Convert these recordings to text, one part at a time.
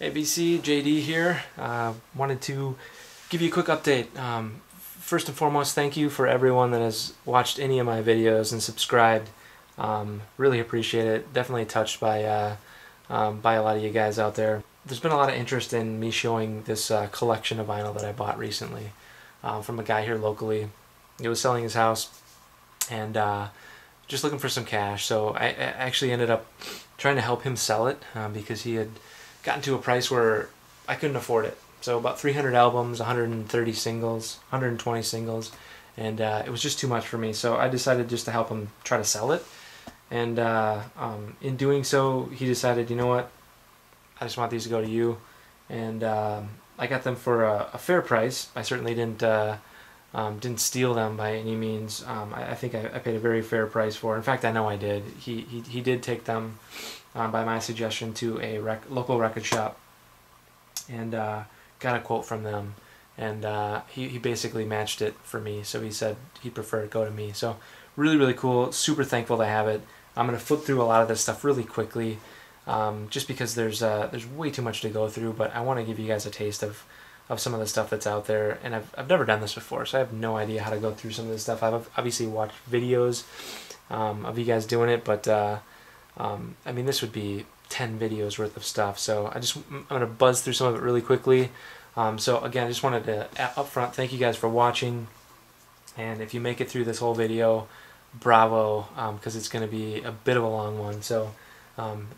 ABC, JD here. Wanted to give you a quick update. First and foremost, thank you for everyone that has watched any of my videos and subscribed. Really appreciate it. Definitely touched by a lot of you guys out there. There's been a lot of interest in me showing this collection of vinyl that I bought recently from a guy here locally. He was selling his house and just looking for some cash. So I actually ended up trying to help him sell it because he had gotten to a price where I couldn't afford it. So about 300 albums, 130 singles, 120 singles, and it was just too much for me. So I decided just to help him try to sell it. And in doing so, he decided, you know what, I just want these to go to you. And I got them for a fair price. I certainly didn't steal them by any means. I think I paid a very fair price for it. In fact, I know I did. He did take them by my suggestion to a local record shop and got a quote from them. And he basically matched it for me. So he said he'd prefer it go to me. So really, really cool. Super thankful to have it. I'm going to flip through a lot of this stuff really quickly just because there's way too much to go through. But I want to give you guys a taste of some of the stuff that's out there, and I've never done this before, so I have no idea how to go through some of this stuff. I've obviously watched videos of you guys doing it, but I mean, this would be 10 videos worth of stuff, so I'm going to buzz through some of it really quickly. So again, I just wanted to, up front, thank you guys for watching, and if you make it through this whole video, bravo, because it's going to be a bit of a long one, so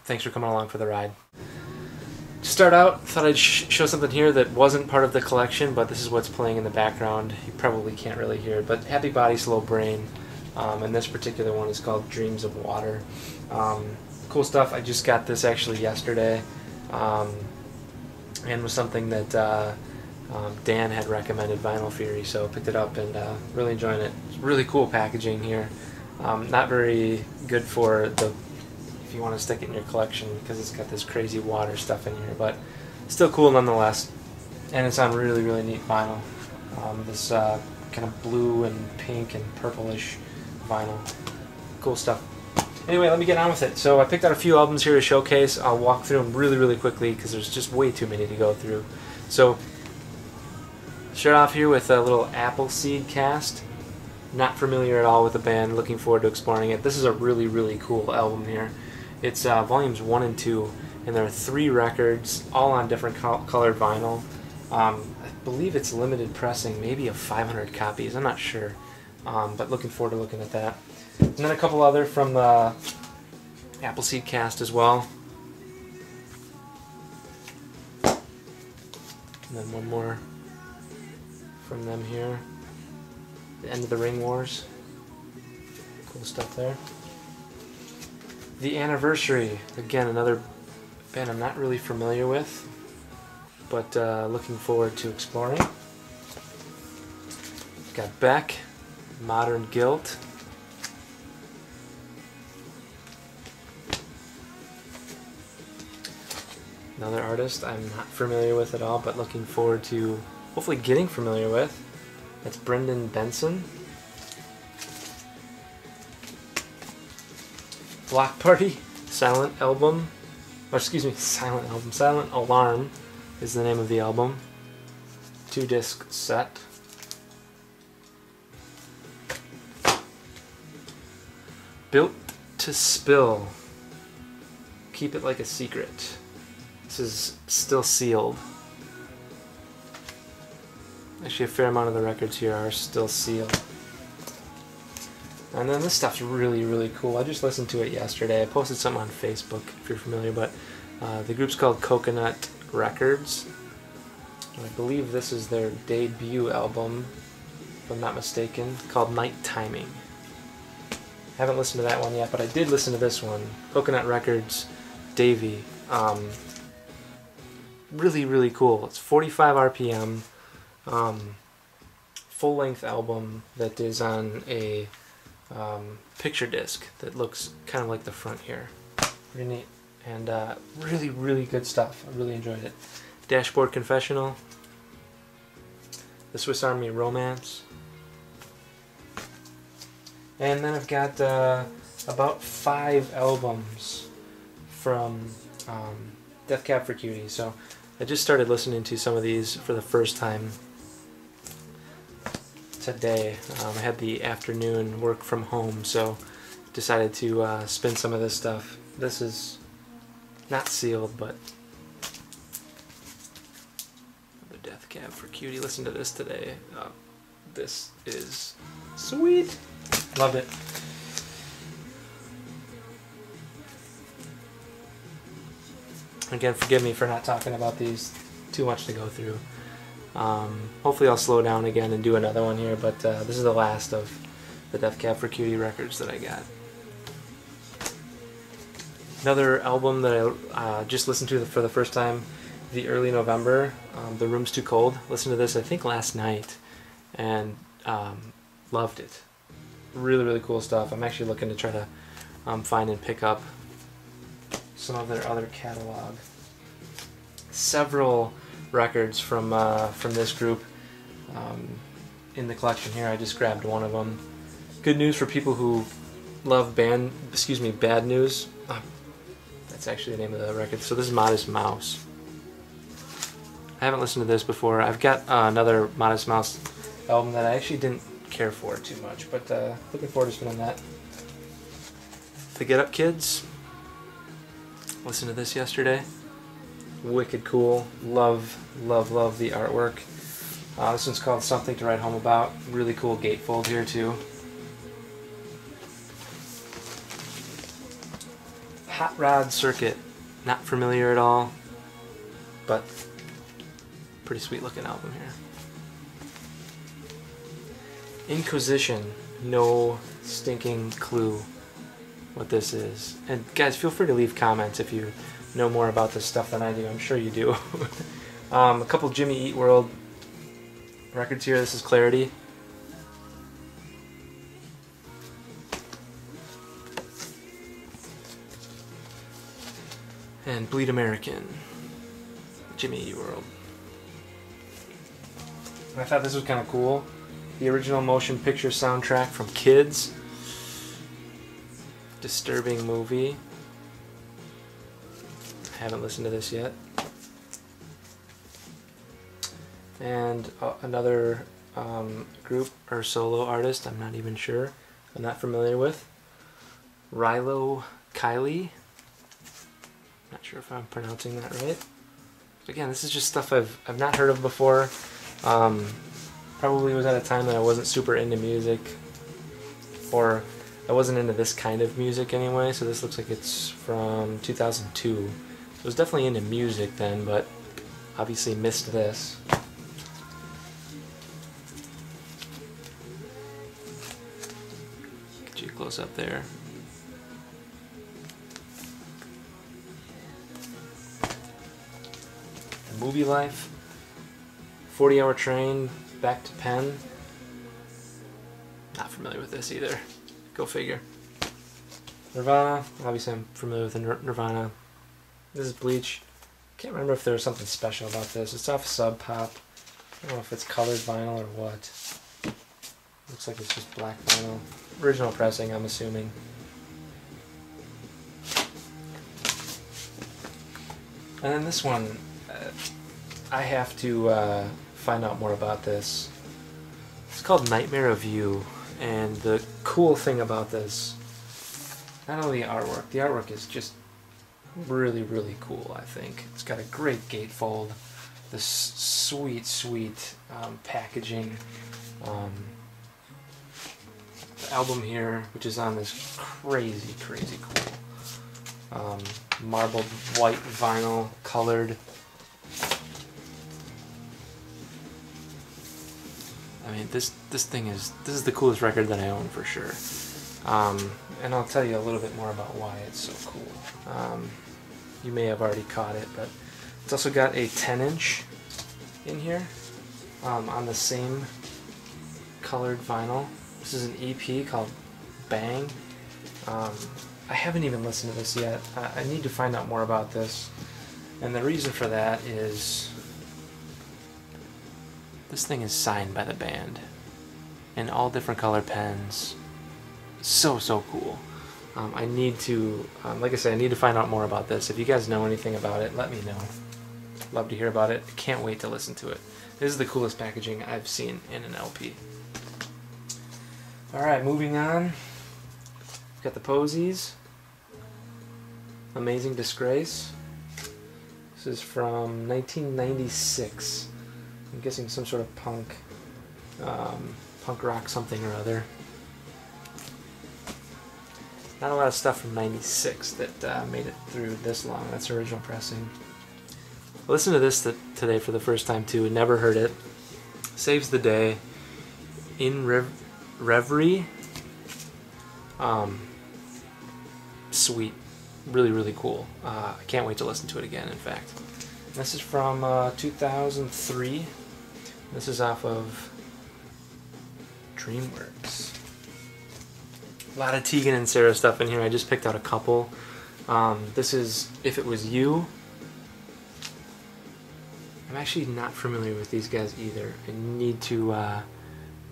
thanks for coming along for the ride. To start out, thought I'd show something here that wasn't part of the collection, but this is what's playing in the background. You probably can't really hear it, but Happy Body, Slow Brain, and this particular one is called Dreams of Water. Cool stuff. I just got this actually yesterday, and was something that Dan had recommended, Vinyl Fury, so I picked it up and really enjoying it. It's really cool packaging here. Not very good for if you want to stick it in your collection because it's got this crazy water stuff in here, but still cool nonetheless. And it's on really, really neat vinyl. This kind of blue and pink and purplish vinyl. Cool stuff. Anyway, let me get on with it. So I picked out a few albums here to showcase. I'll walk through them really, really quickly because there's just way too many to go through. So start off here with a little Appleseed Cast. Not familiar at all with the band. Looking forward to exploring it. This is a really, really cool album here. It's volumes 1 and 2, and there are 3 records, all on different colored vinyl. I believe it's limited pressing, maybe of 500 copies. I'm not sure, but looking forward to looking at that. And then a couple other from the Appleseed Cast as well. And then one more from them here. The End of the Ring Wars. Cool stuff there. The Anniversary, again, another band I'm not really familiar with, but looking forward to exploring. Got Beck, Modern Guilt. Another artist I'm not familiar with at all, but looking forward to hopefully getting familiar with. That's Brendan Benson. Block Party, Silent Album, or excuse me, Silent Album, Silent Alarm is the name of the album. 2-disc set. Built to Spill, Keep It Like a Secret. This is still sealed. Actually, a fair amount of the records here are still sealed. And then this stuff's really, really cool. I just listened to it yesterday. I posted something on Facebook if you're familiar, but the group's called Coconut Records. And I believe this is their debut album, if I'm not mistaken, called Night Timing. Haven't listened to that one yet, but I did listen to this one, Coconut Records, Davey. Really, really cool. It's 45 RPM, full-length album that is on a picture disc that looks kind of like the front here. Pretty neat. And really, really good stuff. I really enjoyed it. Dashboard Confessional, The Swiss Army Romance, and then I've got about 5 albums from Death Cab for Cutie. So I just started listening to some of these for the first time today. I had the afternoon work from home, so decided to spin some of this stuff. This is not sealed, but the Death Cab for Cutie. Listen to this today. This is sweet. Love it. Again, forgive me for not talking about these. Too much to go through. Hopefully I'll slow down again and do another one here, but this is the last of the Death Cab for Cutie records that I got. Another album that I just listened to for the first time, the early November, The Room's Too Cold. Listened to this, I think, last night, and loved it. Really, really cool stuff. I'm actually looking to try to find and pick up some of their other catalog. Several records from this group in the collection here. I just grabbed one of them. Good news for people who love Bad News. That's actually the name of the record. So this is Modest Mouse. I haven't listened to this before. I've got another Modest Mouse album that I actually didn't care for too much, but looking forward to spinning that. The Get Up Kids. Listened to this yesterday. Wicked cool. Love, love, love the artwork. This one's called Something to Write Home About. Really cool gatefold here too. Hot Rod Circuit. Not familiar at all, but pretty sweet looking album here. Inquisition. No stinking clue what this is. And guys, feel free to leave comments if you know more about this stuff than I do. I'm sure you do. A couple Jimmy Eat World records here. This is Clarity. And Bleed American. Jimmy Eat World. And I thought this was kind of cool. The original motion picture soundtrack from Kids. Disturbing movie. I haven't listened to this yet. And another group or solo artist I'm not even sure. I'm not familiar with. Rilo Kiley. Not sure if I'm pronouncing that right. But again, this is just stuff I've not heard of before. Probably was at a time that I wasn't super into music, or I wasn't into this kind of music anyway, so this looks like it's from 2002. I was definitely into music then, but obviously missed this. Get you close up there. The Movie Life, 40-Hour Train, Back to Penn. Not familiar with this either. Go figure. Nirvana, obviously I'm familiar with Nirvana. This is Bleach. Can't remember if there was something special about this. It's off Sub Pop. I don't know if it's colored vinyl or what. Looks like it's just black vinyl. Original pressing, I'm assuming. And then this one, I have to find out more about this. It's called Nightmare of You. And the cool thing about this, not only the artwork is just really, really cool, I think. It's got a great gatefold, this sweet, sweet packaging. The album here, which is on this crazy, crazy cool marbled white vinyl, colored. I mean, this is the coolest record that I own for sure. And I'll tell you a little bit more about why it's so cool. You may have already caught it, but it's also got a 10-inch in here on the same colored vinyl. This is an EP called Bang. I haven't even listened to this yet. I need to find out more about this. And the reason for that is this thing is signed by the band in all different color pens. So cool. I need to, like I said, I need to find out more about this. If you guys know anything about it, let me know. Love to hear about it. Can't wait to listen to it. This is the coolest packaging I've seen in an LP. Alright, moving on. We've got the Posies. Amazing Disgrace. This is from 1996. I'm guessing some sort of punk rock something or other. Not a lot of stuff from 96 that made it through this long. That's original pressing. Listen to this today for the first time too. Never heard it. Saves the Day. In Reverie. Sweet. Really, really cool. I can't wait to listen to it again, in fact. This is from 2003. This is off of DreamWorks. A lot of Tegan and Sara stuff in here. I just picked out a couple. This is If It Was You. I'm actually not familiar with these guys either. I need to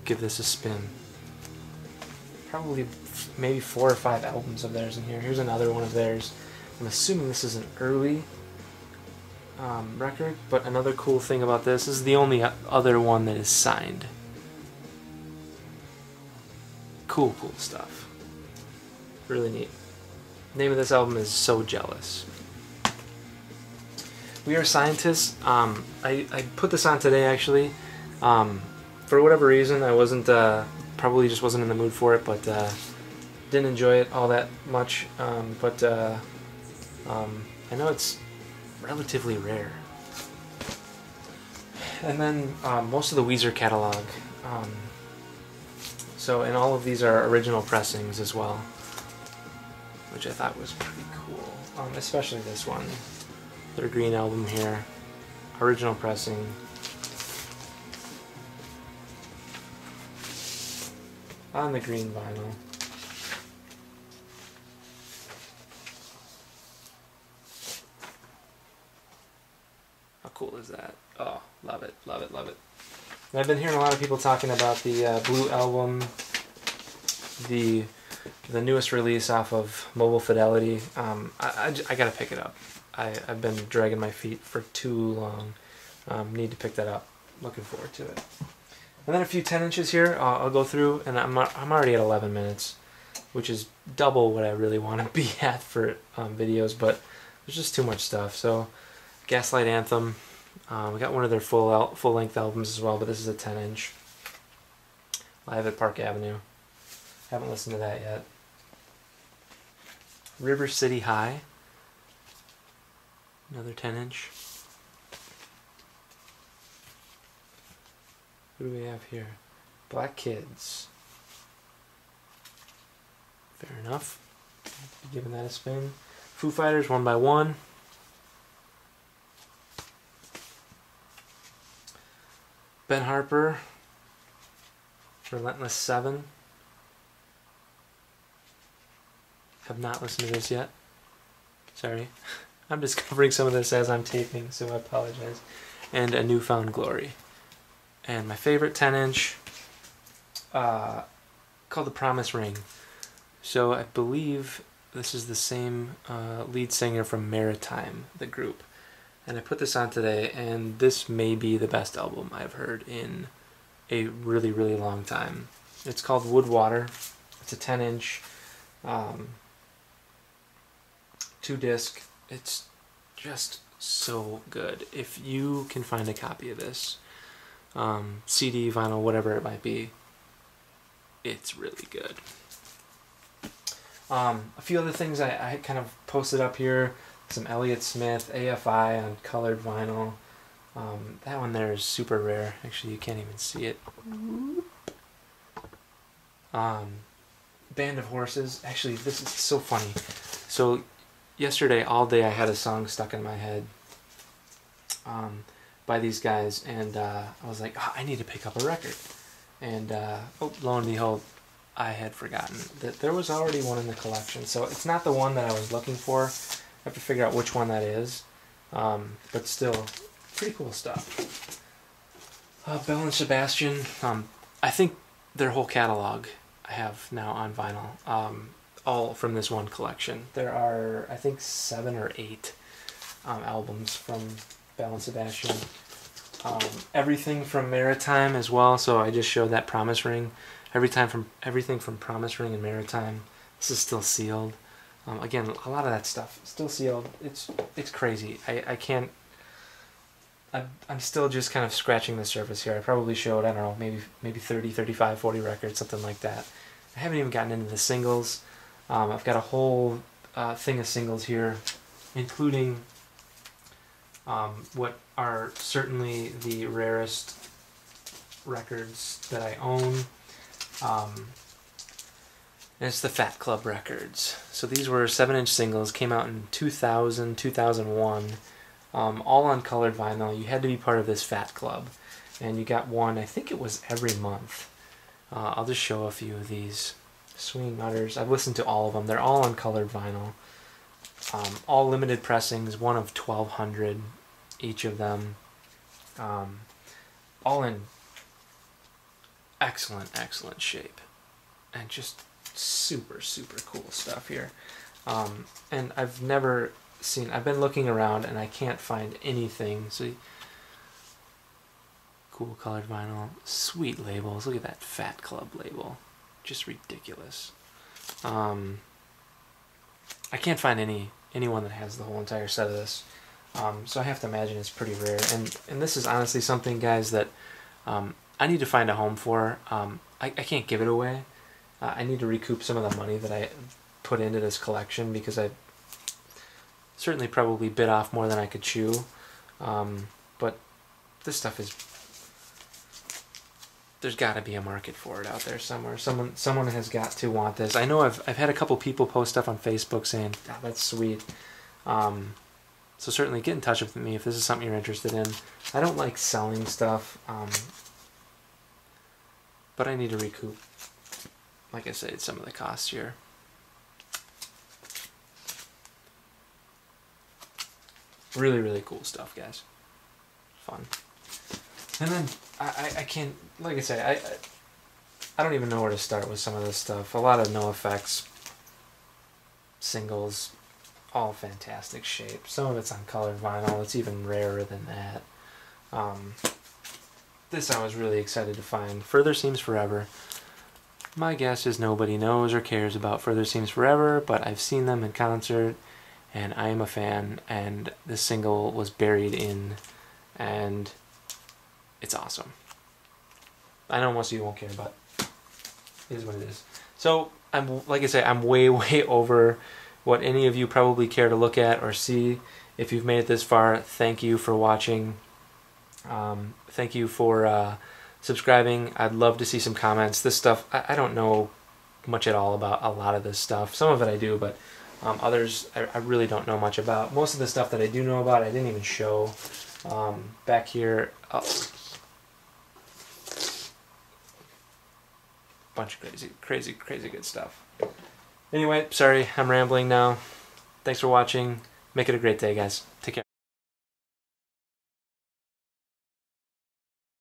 give this a spin. Probably maybe 4 or 5 albums of theirs in here. Here's another one of theirs. I'm assuming this is an early record, but another cool thing about this is the only other one that is signed. Cool stuff. Really neat. Name of this album is So Jealous. We Are Scientists. I put this on today actually. For whatever reason, I wasn't probably just wasn't in the mood for it, but didn't enjoy it all that much. But I know it's relatively rare. And then most of the Weezer catalog. And all of these are original pressings as well, which I thought was pretty cool. Especially this one, their Green album here, original pressing. On the green vinyl. How cool is that? Oh, love it, love it, love it. And I've been hearing a lot of people talking about the Blue album, the newest release off of Mobile Fidelity. I gotta pick it up. I've been dragging my feet for too long. Need to pick that up. Looking forward to it. And then a few 10 inches here I'll go through, and I'm already at 11 minutes, which is double what I really want to be at for videos, but there's just too much stuff. So Gaslight Anthem, we got one of their full-length albums as well, but this is a 10-inch. Live at Park Avenue. Haven't listened to that yet. River City High, another 10-inch. Who do we have here? Black Kids. Fair enough. Giving that a spin. Foo Fighters, One by One. Ben Harper, Relentless 7. Have not listened to this yet. Sorry. I'm discovering some of this as I'm taping, so I apologize. And A Newfound Glory. And my favorite 10-inch, called The Promise Ring. So I believe this is the same lead singer from Maritime, the group. And I put this on today, and this may be the best album I've heard in a really, really long time. It's called Woodwater. It's a 10-inch, 2-disc. It's just so good. If you can find a copy of this, CD, vinyl, whatever it might be, it's really good. A few other things I kind of posted up here. Some Elliott Smith, AFI on colored vinyl. That one there is super rare. Actually, you can't even see it. Band of Horses. Actually, this is so funny. So yesterday, all day, I had a song stuck in my head by these guys, and I was like, oh, I need to pick up a record. And lo and behold, I had forgotten that there was already one in the collection. So it's not the one that I was looking for. I have to figure out which one that is. But still, pretty cool stuff. Belle and Sebastian. I think their whole catalog I have now on vinyl. all from this one collection. There are, I think, 7 or 8 albums from Belle and Sebastian. Everything from Maritime as well, so I just showed that Promise Ring. Everything from Promise Ring and Maritime. This is still sealed. Again, a lot of that stuff still sealed. It's crazy. I can't. I'm still just kind of scratching the surface here. I probably showed, I don't know, maybe 30, 35, 40 records, something like that. I haven't even gotten into the singles. I've got a whole thing of singles here, including what are certainly the rarest records that I own. And it's the Fat Club records. So these were 7-inch singles, came out in 2000, 2001, all on colored vinyl. You had to be part of this Fat Club, and you got one, I think it was every month. I'll just show a few of these. Swinging Utters, I've listened to all of them. They're all on colored vinyl. All limited pressings, one of 1,200, each of them. All in excellent, excellent shape. And just super, super cool stuff here. And I've never seen, I've been looking around and I can't find anything. So, cool colored vinyl, sweet labels. Look at that Fat Club label. Just ridiculous. I can't find anyone that has the whole entire set of this. So I have to imagine it's pretty rare. And this is honestly something, guys, that I need to find a home for. I can't give it away. I need to recoup some of the money that I put into this collection, because I certainly probably bit off more than I could chew. But this stuff is... There's got to be a market for it out there somewhere. Someone has got to want this. I know I've had a couple people post stuff on Facebook saying, "Oh, that's sweet." So certainly get in touch with me if this is something you're interested in. I don't like selling stuff, but I need to recoup, like I said, some of the costs here. Really, really cool stuff, guys. Fun. And then I can't, like I say, I don't even know where to start with some of this stuff. A lot of NoFX singles, all fantastic shape. Some of it's on colored vinyl. It's even rarer than that. This I was really excited to find. Further Seems Forever. My guess is nobody knows or cares about Further Seems Forever, but I've seen them in concert, and I am a fan, and this single was buried in, and it's awesome. I know most of you won't care, but it is what it is. So, like I say, I'm way, way over what any of you probably care to look at or see. If you've made it this far, thank you for watching. Thank you for subscribing. I'd love to see some comments. This stuff, I don't know much at all about a lot of this stuff. Some of it I do, but others I really don't know much about. Most of the stuff that I do know about, I didn't even show. Back here, bunch of crazy good stuff. Anyway, sorry, I'm rambling now. Thanks for watching. Make it a great day, guys. Take care.